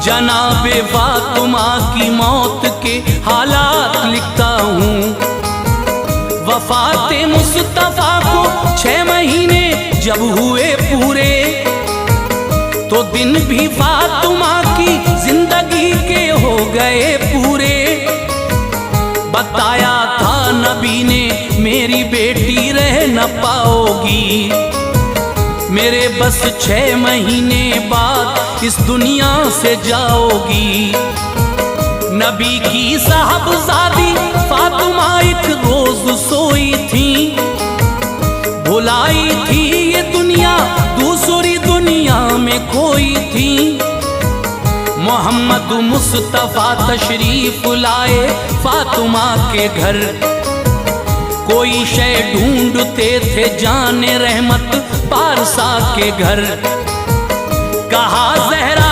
जनाबे फातिमा की मौत के हालात लिखता हूँ। वफाते मुस्तफा को 6 महीने जब हुए पूरे, तो दिन भी फातिमा की जिंदगी के हो गए पूरे। बताया था नबी ने मेरी बेटी रह न पाओगी, मेरे बस 6 महीने बाद इस दुनिया से जाओगी। नबी की साहबजादी फातिमा एक रोज सोई थी, भुलाई थी ये दुनिया दूसरी दुनिया में खोई थी। मोहम्मद मुस्तफा तशरीफ लाए फातिमा के घर, कोई शय ढूंढते थे जाने रहमत पारसा के घर। कहा ज़हरा